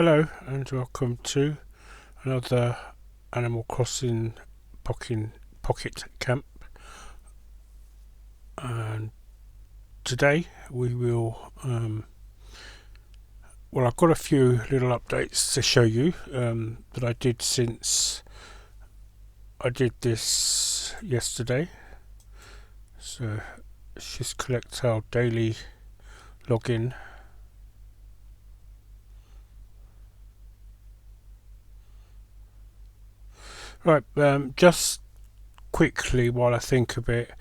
Hello and welcome to another Animal Crossing Pocket Camp, and today we will I've got a few little updates to show you that I did since I did this yesterday. So let's just collect our daily login. Right, just quickly while I think of it,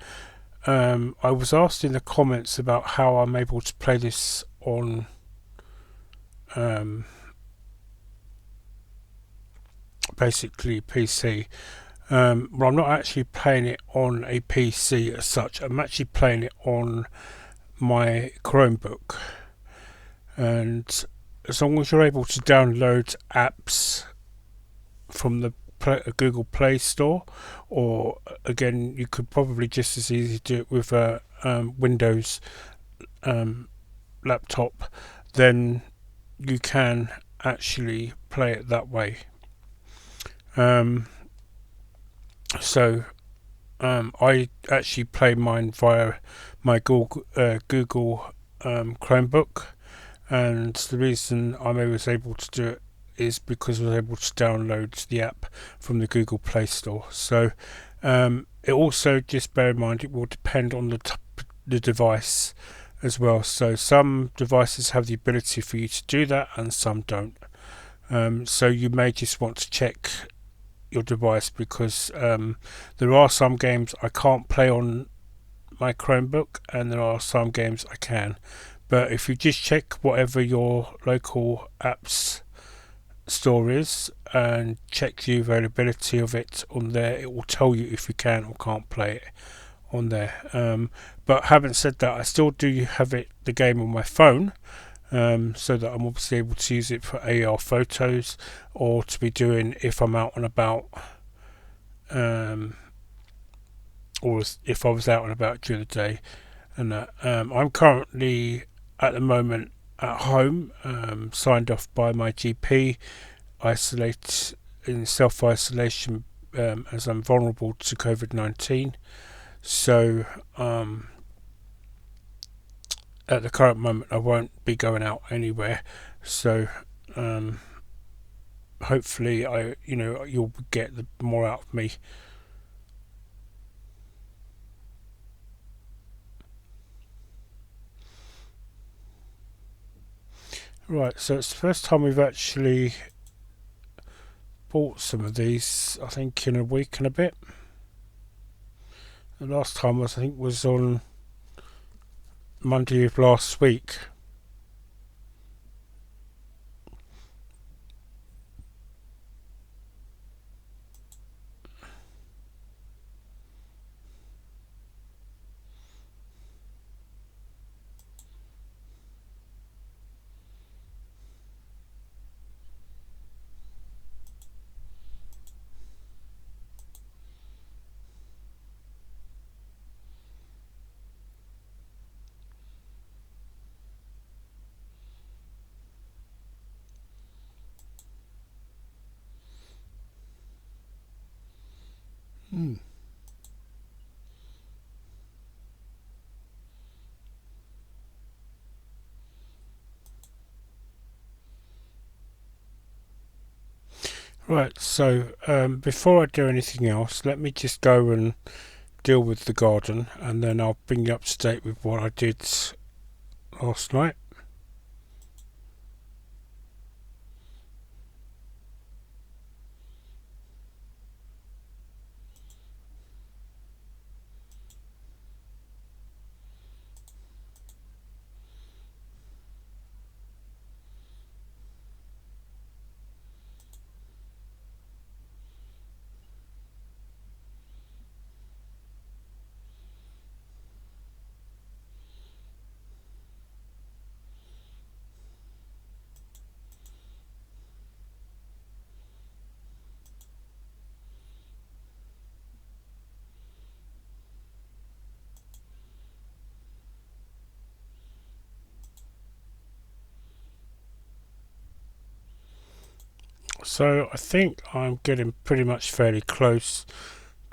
I was asked in the comments about how I'm able to play this on basically PC. Well, I'm not actually playing it on a PC as such. I'm actually playing it on my Chromebook, and as long as you're able to download apps from the Google Play Store, or again, you could probably just as easily do it with a Windows laptop, then you can actually play it that way. I actually play mine via my Google Chromebook, and the reason I was able to do it is because I was able to download the app from the Google Play Store. So it also, just bear in mind, it will depend on the device as well. So some devices have the ability for you to do that and some don't. So you may just want to check your device, because there are some games I can't play on my Chromebook and there are some games I can. But if you just check whatever your local apps store is and check the availability of it on there, it will tell you if you can or can't play it on there. But having said that, I still do have the game on my phone, so that I'm obviously able to use it for AR photos, or to be doing if I'm out and about, or if I was out and about during the day. And I'm currently at the moment at home, signed off by my GP, in self-isolation, as I'm vulnerable to COVID-19. So at the current moment I won't be going out anywhere. So hopefully you'll get more out of me. Right, so it's the first time we've actually bought some of these, I think, in a week and a bit. The last time was on Monday of last week. Right, so before I do anything else, let me just go and deal with the garden, and then I'll bring you up to date with what I did last night. So I think I'm getting pretty much fairly close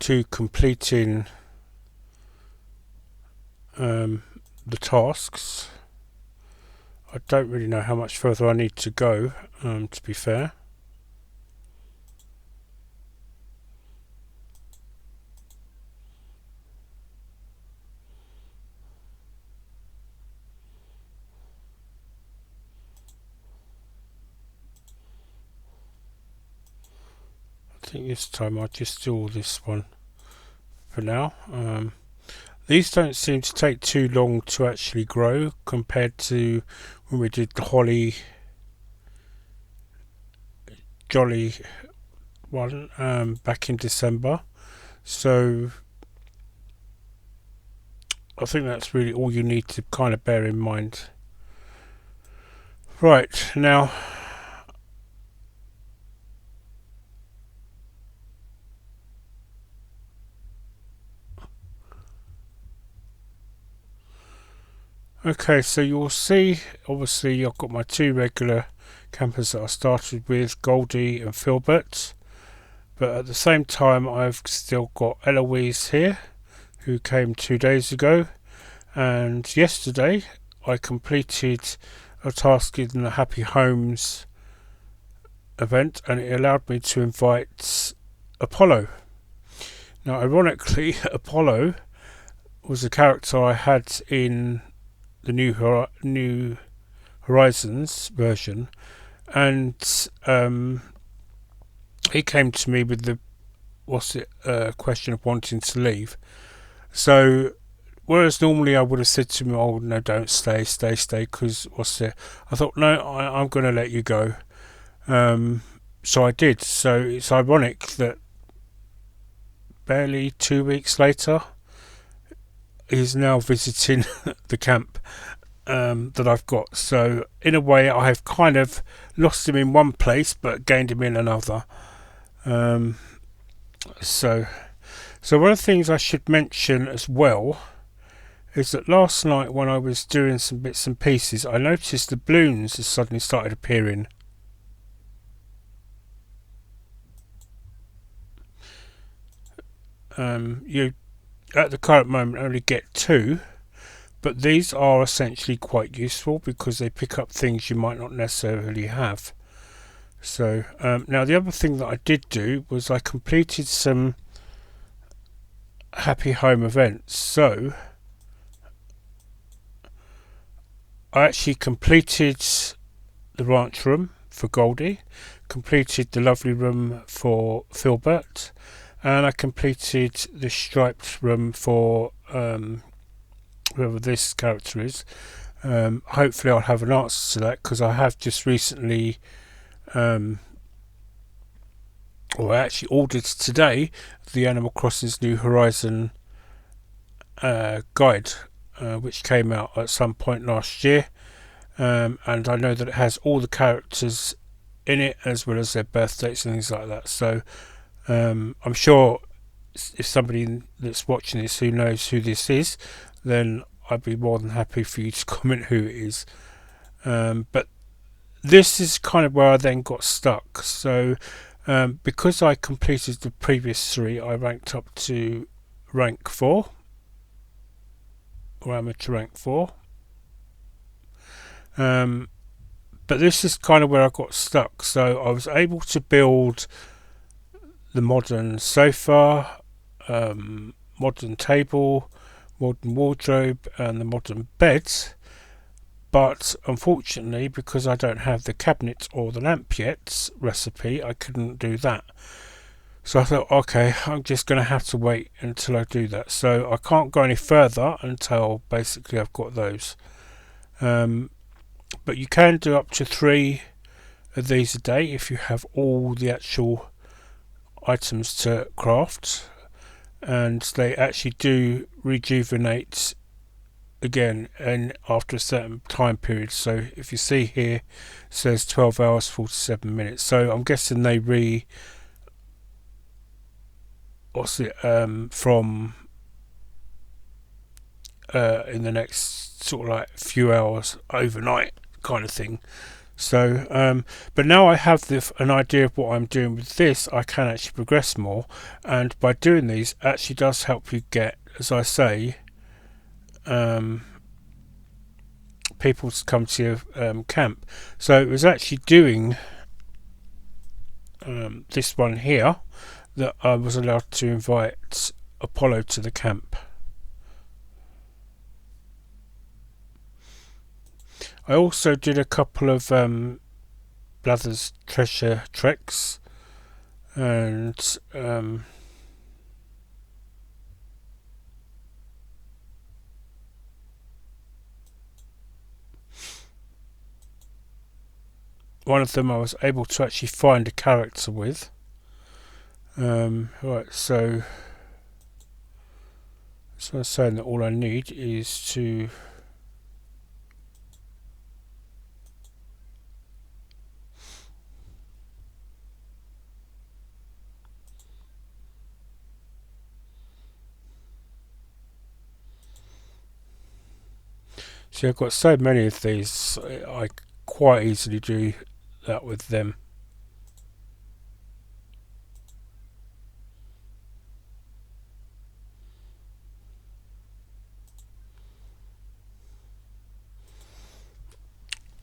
to completing the tasks. I don't really know how much further I need to go, to be fair. I think this time I'll just do all this one for now. These don't seem to take too long to actually grow compared to when we did the holly jolly one back in December. So I think that's really all you need to kind of bear in mind. Right, now okay, so you'll see obviously I've got my two regular campers that I started with, Goldie and Filbert, but at the same time I've still got Eloise here, who came 2 days ago, and yesterday I completed a task in the Happy Homes event, and it allowed me to invite Apollo. Now ironically, Apollo was a character I had in the New Horizons version, and he came to me with the question of wanting to leave. So whereas normally I would have said to him, "Oh no, don't stay, because I thought, no, I'm going to let you go. So I did. So it's ironic that barely 2 weeks later, he's now visiting the camp that I've got. So in a way, I have kind of lost him in one place, but gained him in another. So one of the things I should mention as well is that last night when I was doing some bits and pieces, I noticed the balloons has suddenly started appearing. You at the current moment only get 2, but these are essentially quite useful because they pick up things you might not necessarily have. So now the other thing that I did do was I completed some Happy Home events. So I actually completed the ranch room for Goldie, completed the lovely room for Filbert, and I completed the striped room for whoever this character is. Hopefully I'll have an answer to that, because I have just recently I actually ordered today the Animal Crossing's New Horizon guide, which came out at some point last year, and I know that it has all the characters in it as well as their birth dates and things like that. So I'm sure if somebody that's watching this who knows who this is, then I'd be more than happy for you to comment who it is. But this is kind of where I then got stuck. So because I completed the previous 3, I ranked up to rank 4, or amateur rank 4. But this is kind of where I got stuck. So I was able to build the modern sofa, modern table, modern wardrobe, and the modern bed. But unfortunately, because I don't have the cabinet or the lamp yet recipe, I couldn't do that. So I thought, okay, I'm just going to have to wait until I do that. So I can't go any further until basically I've got those. But you can do up to 3 of these a day if you have all the actual items to craft, and they actually do rejuvenate again and after a certain time period. So if you see here, it says 12 hours 47 minutes. So I'm guessing they from in the next sort of like few hours overnight kind of thing. So, but now I have an idea of what I'm doing with this, I can actually progress more, and by doing these, actually does help you get, as I say, people to come to your camp. So it was actually doing this one here that I was allowed to invite Apollo to the camp. I also did a couple of Blathers treasure treks, and one of them I was able to actually find a character with. Right, so I'm saying that all I need is to see. I've got so many of these, I quite easily do that with them.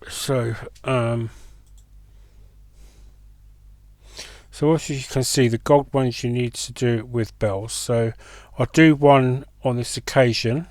So, so as you can see, the gold ones you need to do it with bells. So I'll do one on this occasion.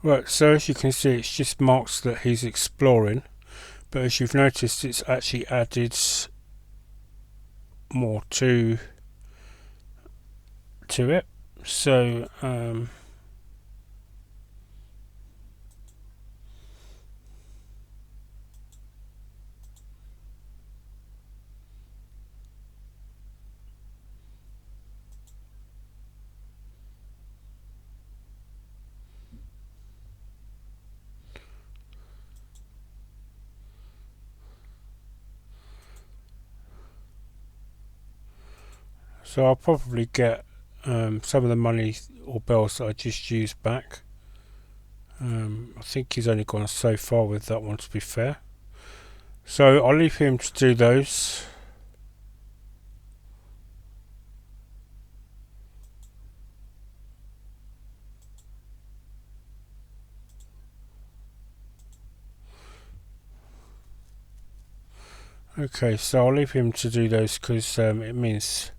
Right, so as you can see, it's just marks that he's exploring, but as you've noticed, it's actually added more to it. So I'll probably get some of the money or bells that I just used back. I think he's only gone so far with that one, to be fair. So I'll leave him to do those. Okay, so I'll leave him to do those because it means.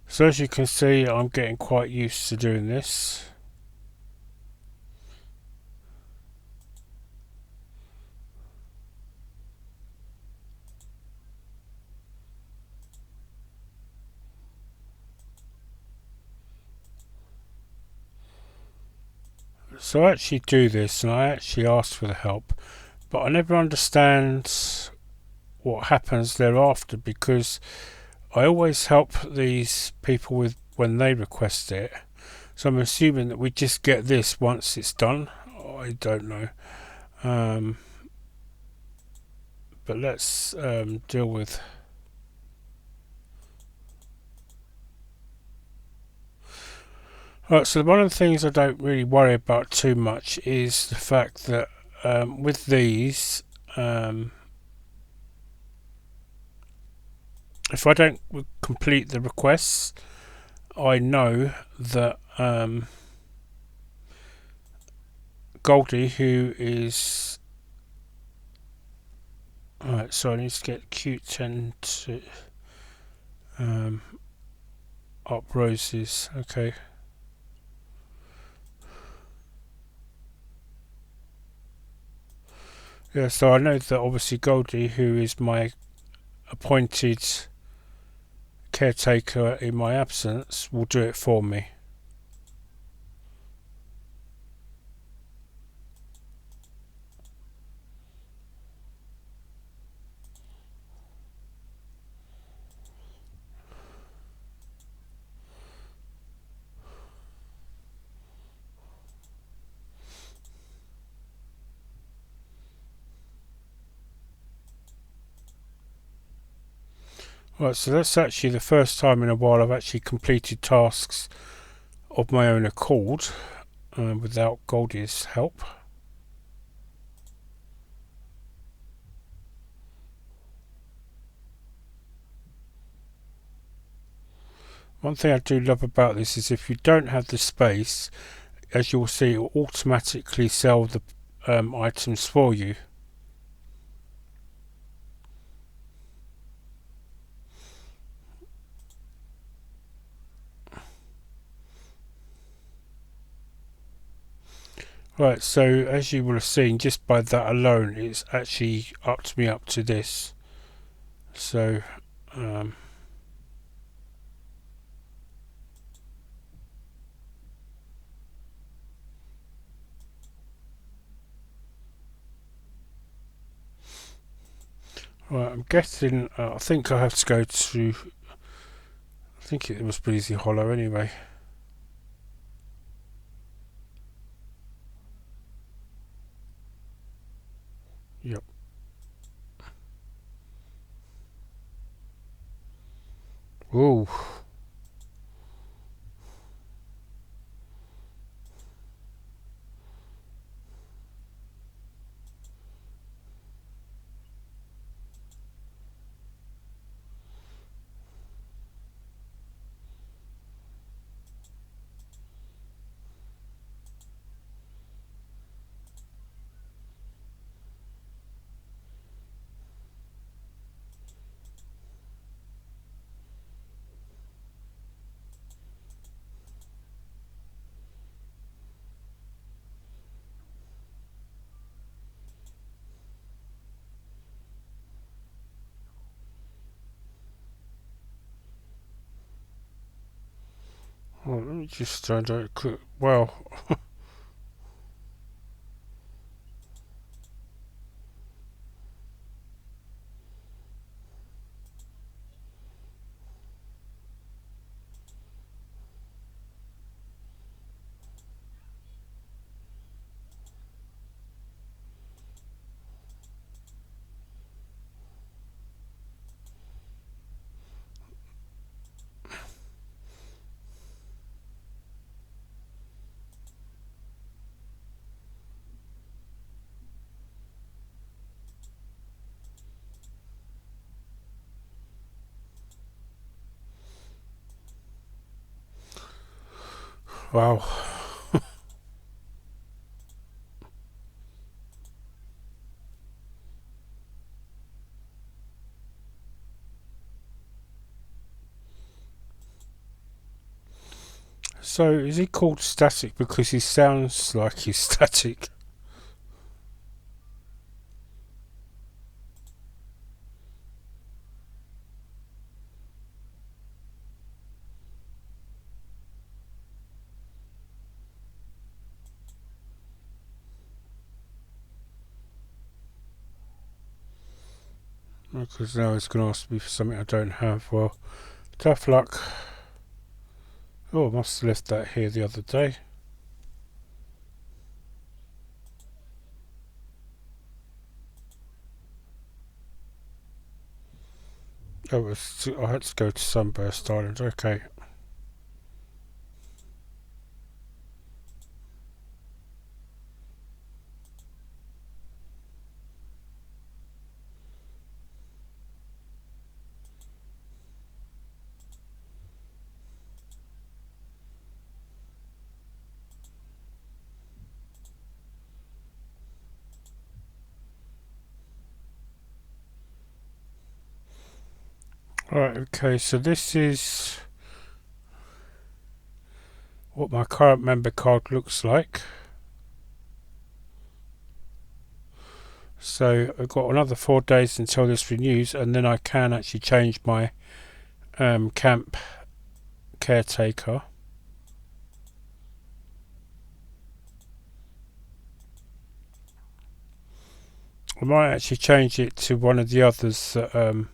So as you can see, I'm getting quite used to doing this. So I actually do this, and I actually ask for the help, but I never understand what happens thereafter, because I always help these people with when they request it. So I'm assuming that we just get this once it's done. I don't know. But let's deal with. Right, so one of the things I don't really worry about too much is the fact that with these, if I don't complete the requests, I know that Goldie, who is. Alright, so I need to get Q10 to up roses. Okay. Yeah, so I know that obviously Goldie, who is my appointed caretaker in my absence, will do it for me. Right, so that's actually the first time in a while I've actually completed tasks of my own accord without Goldie's help. One thing I do love about this is if you don't have the space, as you'll see, it will automatically sell the items for you. Right, so as you will have seen, just by that alone, it's actually upped me up to this. So, um, right, I'm guessing, I think I have to go to, I think it was Breezy Hollow anyway. Yep. Ooh. Well, let me just find out quick. Well, wow. So, is he called static because he sounds like he's static? Because now he's going to ask me for something I don't have. Well, tough luck. Oh, I must have left that here the other day. Oh, I had to go to Sunburst Island. Okay. Right, okay, so this is what my current member card looks like. So I've got another 4 days until this renews, and then I can actually change my camp caretaker. I might actually change it to one of the others that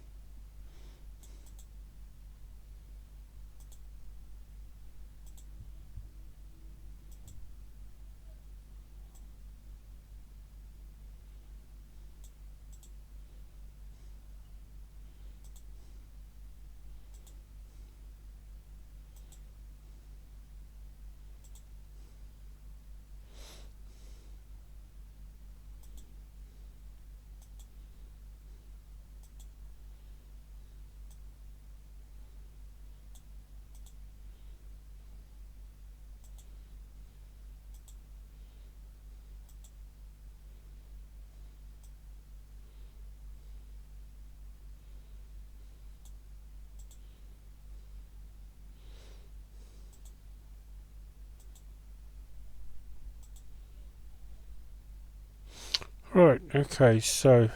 Right, okay, so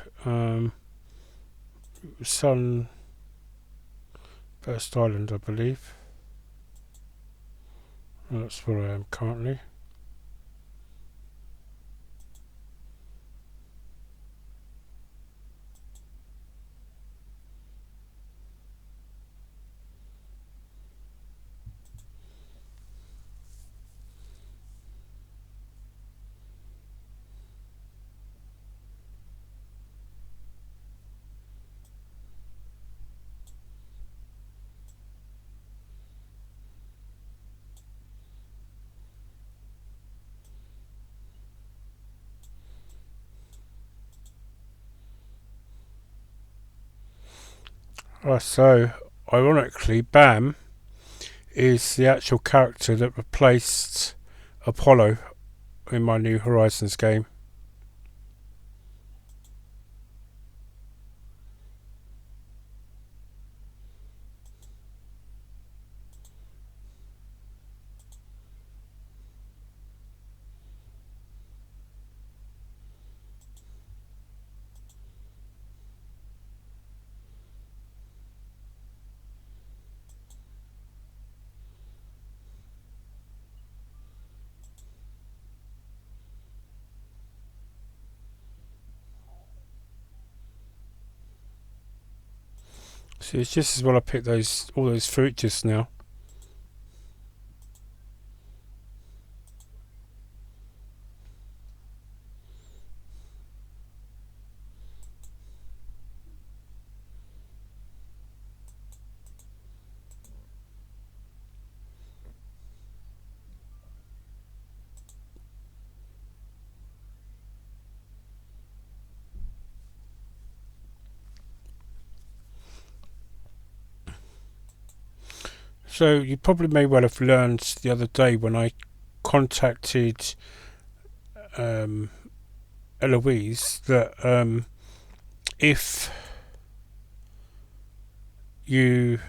Sunburst Island, I believe. That's where I am currently. So ironically, Bam is the actual character that replaced Apollo in my New Horizons game. So it's just as well I picked all those fruit just now. So you probably may well have learned the other day when I contacted um, Eloise that if you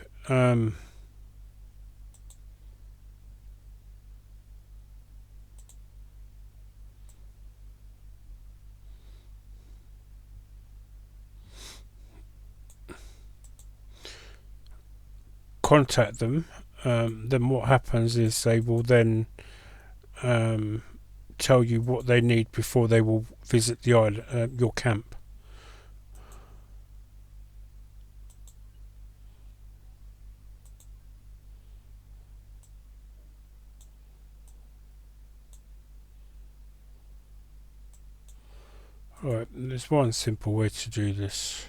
contact them, then what happens is they will then um, tell you what they need before they will visit the island, your camp. Right, there's one simple way to do this.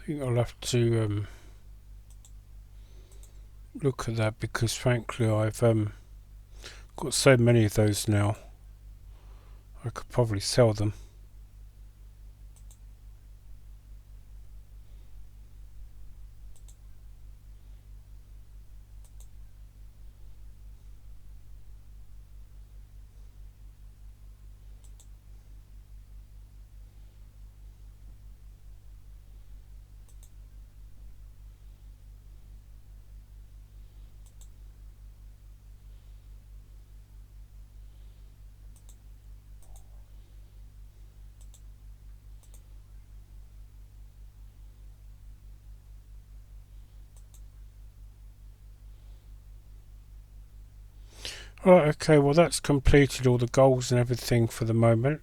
think I'll have to look at that, because frankly I've got so many of those now. I could probably sell them. Right, okay, well that's completed all the goals and everything for the moment.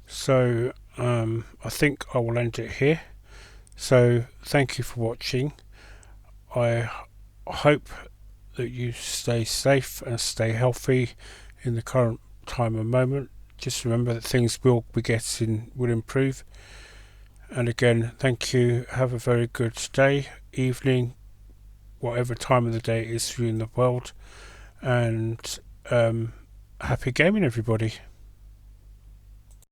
So I think I will end it here. So thank you for watching. I hope that you stay safe and stay healthy in the current time and moment. Just remember that things will improve. And again, thank you. Have a very good day, evening, whatever time of the day it is for you in the world. And happy gaming, everybody.